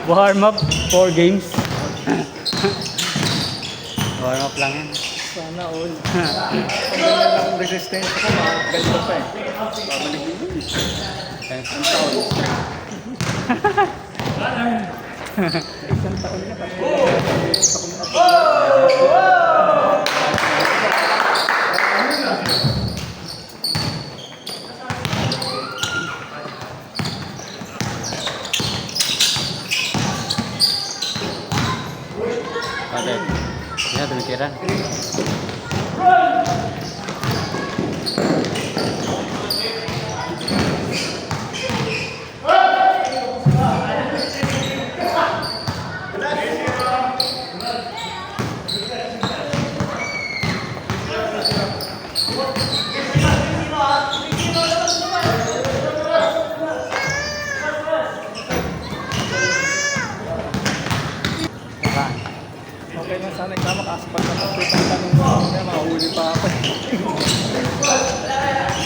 Warm up 4 games. Warm up lang yan. Sana all. Ang ganyan lang ang resistance ko, ganito pa eh. Babalik dito. Ang taon. Isang taon na pa. Padahal. Ya, demikian. Okay na sana ikaw makasapag na ito. Ang tanong mo, makahuli pa ako.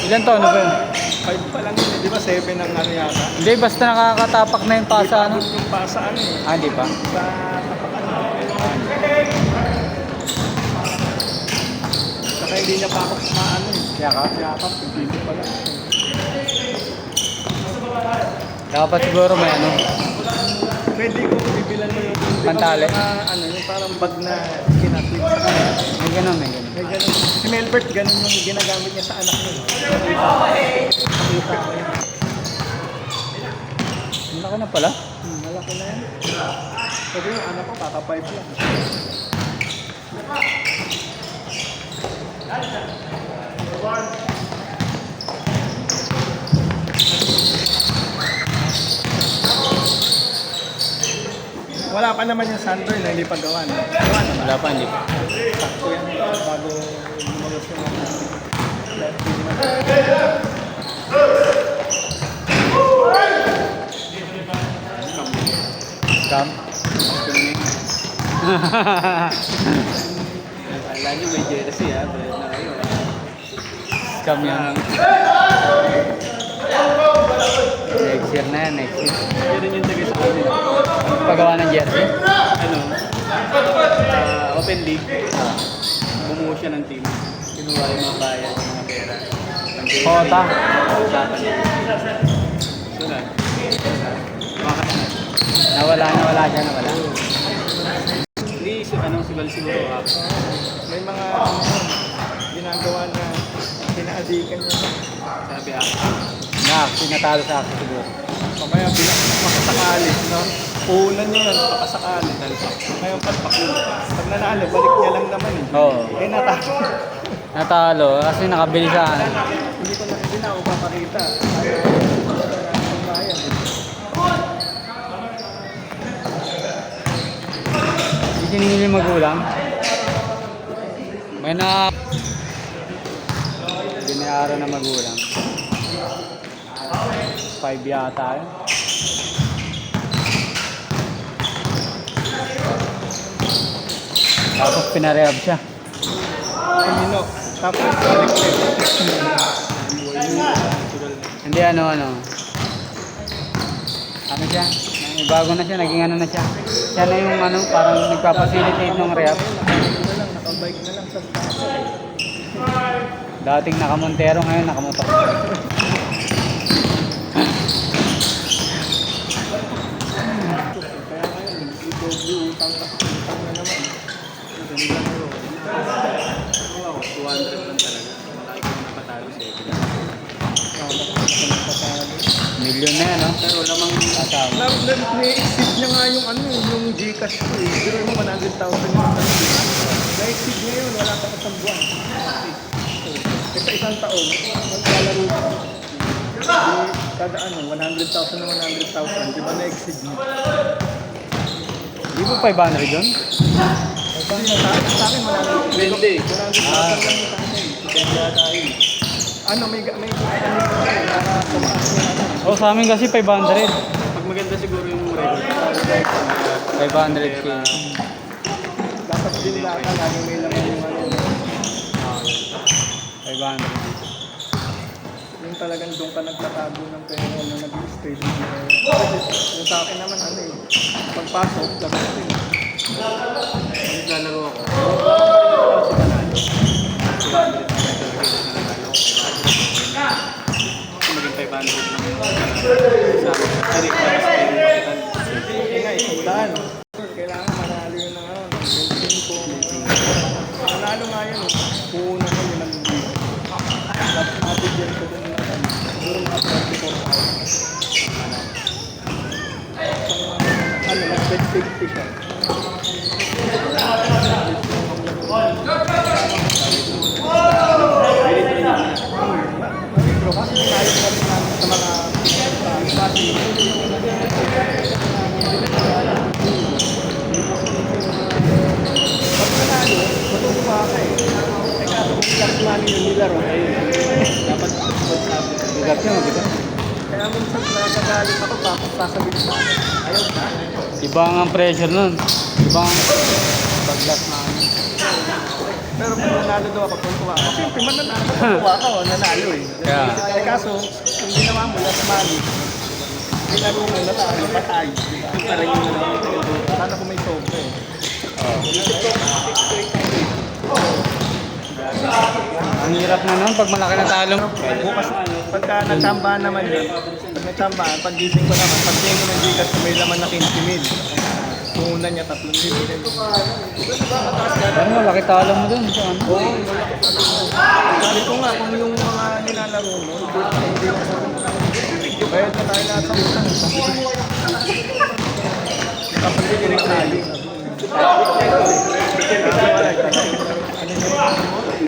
Ilan taon na ba yun? 5 pa lang yun, di ba 7 ang ano yata? Hindi, basta nakakatapak na yung pasa, ano? Yung pasa ano eh. Ah, hindi pa. Sa tapakan. Saka hindi niya pa ako maano eh. Yakap? Yakap, hindi pa lang. Dapat siguro may ano. Pwede kong bibilan mo yung Pantali? Ano, yung parang bag na kinatwid sa kanya. May ganun, may ganun. May ganun. Si Melbert, ganun yung ginagamit niya sa anak niya. Nakita ko yun. Ang laki na pala. Malaki na yan. Sabi yung anak ko, kaka-5 lang. Wala pa naman yung Sandro na hindi pa gawa. No? Gawa naman. Wala pa, hindi pa. Sakto yan. Bago lumabas yung Scam? Akala nyo may jersey ha. Bayad na kayo. Scam yan. Next year na yan, next year. Meron yung tagay sa amin. Pagawa ng jersey? Ano? Open League. Bumuo siya ng team. Kinuha yung mga bayan, yung mga pera. Kota? Usapan niya. So na. Nawala siya, nawala. Hindi, si Val siguro ha. May mga ginagawa na pinaadikan niya. Sabi Na, pinatalo sa akin siguro. Mamaya makasakali, no? Puhunan niya yan, makasakali. Ngayon patpakulo. Pag nanalo, balik niya lang naman eh. Oo. Eh natalo. Natalo, kasi nakabili sa ano. Hindi na ako papakita. Hindi siningil yung magulang. May na... Binayaran na magulang. 5 yata yun. Tapos pinarehab siya. Minok. Tapos balik ulit. Hindi ano. Ano siya? May bago na siya, naging ano na siya. Siya na yung ano, parang nagpapacilitate ng rehab. Nakabike na lang sa taas. Dating nakamontero, ngayon nakamotor. Kaya ngayon, nag-i-W utang na naman. Ganun lang yun. Wow, 200 lang talaga. Malaki ko nakatalo sa ito. Milyon na yan, no? Pero lamang Kasama. na-exceed niya nga yung ano, yung Gcash ko eh. Pero mo 100,000 yung na-exceed niya yun, wala pa isang buwan. Sa isang taon, maglalaro ka. Kada ano, 100,000 na 100,000, di ba na-exceed niya? Di ba 500 yun? Sa akin, malaki. 20. 100,000 lang yung sa akin. Kaya tayo. Ano, may para tumaas niya natin. Oh, sa amin kasi 500. Pag maganda siguro yung record. 500k. Dapat din lata, laging may laman yung ano. 500. Yung talagang doon ka nagtatago ng pera na nag-stay din. Yung sa akin naman, ano eh, pagpasok, dapat din. Pag naglalaro ako, maging 500 lang sa akin. Kasi para sa akin, Kaya nga, isang daan. Kailangan manalo yun ng ano, ng 25. Manalo nga yun, puuna ko yun ng hindi. Tapos mabigyan ko din ng ano, siguro mga 24. Ano, nag-bet 50 siya. Bro, kasi nayos na rin namin sa mga pati. Pag nanalo, matutuwa ka eh. Teka, kung last money yung nilaro, dapat sabi. Bigat niya, mabigat. Kaya minsan nagagalit ako, tapos sasabihin sa akin, ayaw na. Iba ang pressure nun. Iba ang pag-last na ano. Pero kung nanalo daw ako, tuwa ako. Siyempre, mananalo, tuwa ako, nanalo eh. Kaya. Eh kaso, kung ginawa mo last money, nilaro mo, nanalo, patay. Parang yun na lang. Sana kung may sobre eh. Ang hirap na nun pag malaki na talo. Bukas, pagka natsambahan naman yun, pag natsambahan, pag gising ko naman, pag tingin ko ng Gcash may laman na 15 mil. Una niya 3,000. Pero malaki talo mo dun. Sa ano? Sabi ko nga, kung yung mga nilalaro mo, hindi mo sa bayad na tayo lahat sa utang. Kapag direct tayo.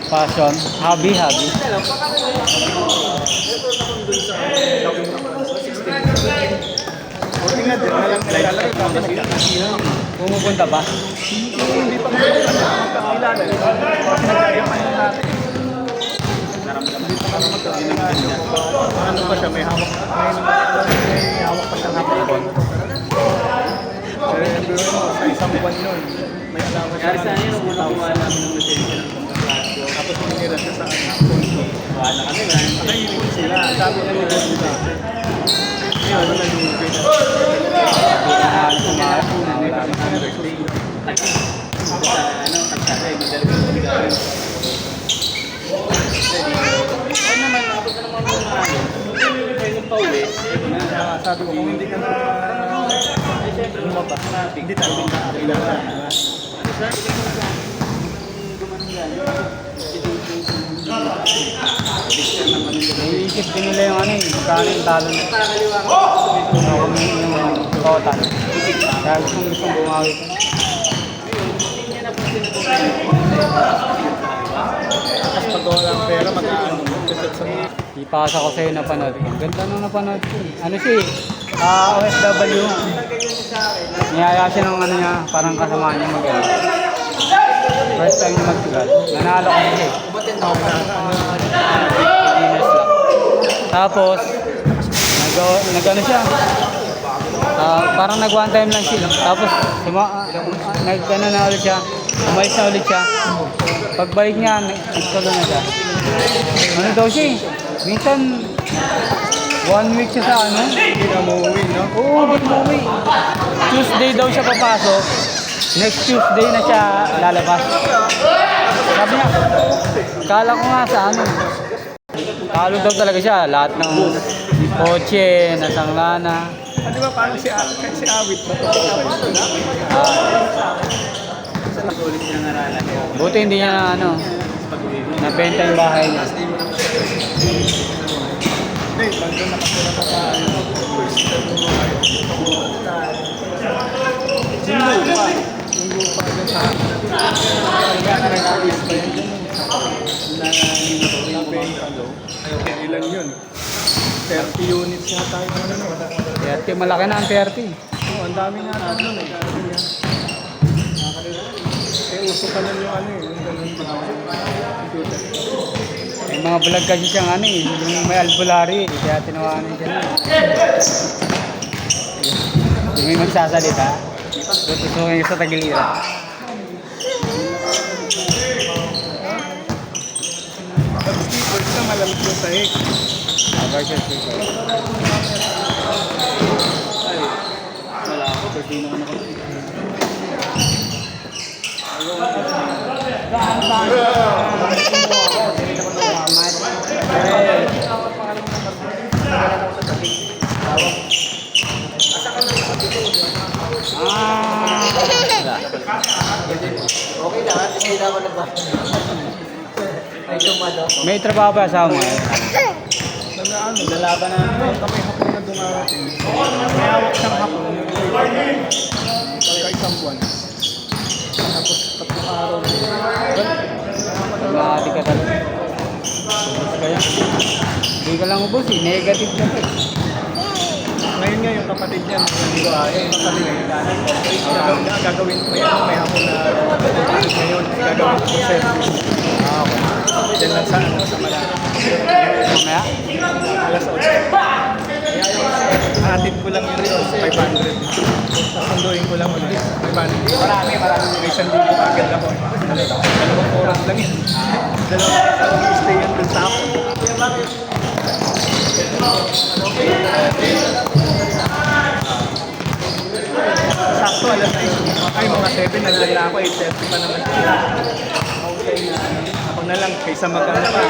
Passion. Hobby. Buti nga din, walang nilalaro. Tapos nagkakasihan. Pumupunta ba? Hindi pa magkakilala. Kasi nagkakayaman na natin. Hindi pa kami magkakilala. Ano pa siya, may hawak pa siyang hapon. Pero biro mo, sa isang buwan yun, may alaman siya kaya sa akin, ng nung 60,000. nakuha namin ng lisensya ng pagkaklasyo, Tapos pinira siya sa konso. wala kami, maraming Nakaipon sila. Sabi na nila sila. Ngayon, nalulugay na. Sabi ko, kung hindi ka na lumabas, hindi tayo magkakilala. Iisip din nila yung ano eh. Magkano yung talo na. Yung total. Kaya gustong bumawi ko. Tapos pag wala ang pera, mag-aano mo. Kasi sa mga Ipasa ko sa'yo napanood ko. Ganda nung napanood ko. Ano siya eh. OFW. Niyaya siya ng ano niya. Parang kasama niya mag first time niya magsulat. Nanalo ko siya eh. Guinness lang. Tapos, nag-ano siya. Parang nag one time lang siya. Tapos, nag-ano na ulit siya. Umalis na ulit siya. Pagbalik niya, nag-solo na siya. Ano daw siya eh. Minsan, 1 week siya sa ano. hindi na umuwi, no? Oo, hindi umuwi. Tuesday daw siya papasok. Next Tuesday na siya lalabas. Sabi niya, kala ko nga sa ano. Talo daw talaga siya. Lahat ng kotse, nasanglana. Di ba parang si Awit ba ito? ulit ng aralan. Buti hindi niya na ano, Pag-uwi mo, nabenta yung bahay niya. Hindi, nandun nakatira pa sa first time mo. Yung lupa. Yung lupa dyan sa kaya na nag-alis pa yun dyan. Nabenta daw. Ilan yun? 30 units nga tayo. Ano, 30, malaki na ang 30. oh, ang dami nga nun eh. Eh, uso pa lang yung ano eh. Yung ganun computer. May mga vlog kasi siyang ano eh, yung may albularyo eh, kaya tinawanan siya nun. Yung may magsasalita, tutusukin ka sa tagiliran. Tapos keyboard na malamig yung sahig. Versus Rico. Ay, wala ako. 13 naman ako. Okay na, hindi na ako nagba. Ay, tumado. May trabaho ba sa mo? Lalaban namin. Kami hapon na dumarating. May hawak siyang hapon. Pagka isang buwan. Tapos 3 araw. Nag-aadi ka talaga. Ubus ka yan. Hindi ka lang ubus eh. Negative ka pa eh. Ngayon nga yung kapatid niya, yung kapatid niya, gagawin ko may hapon na ngayon, gagawin ko service. Diyan lang sa Malala. Mamaya? Alas 8. Kaya yung atid ko lang yun, 500. Sasunduin ko lang ulit, 500. Marami. May 1,000 agad ako. 2 oras lang yun. 2 stay yun dun sa ako. Sakto, alas 9. Ay, mga 7, nandiyan na ako. 8:30 pa naman. Okay na. Ako na lang, kaysa maganda pa.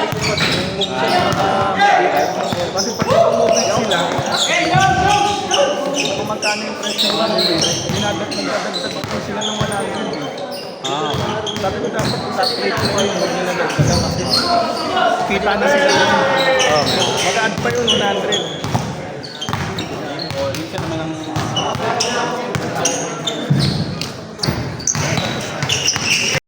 Kasi pag umuwi sila, kung magkano yung presyo nila, dinadagdag ko sila ng 100. Sabi ko dapat sa plate ko yung magdadagdag kasi kita na sila. Mag-add pa yung 100. Hindi ka naman ang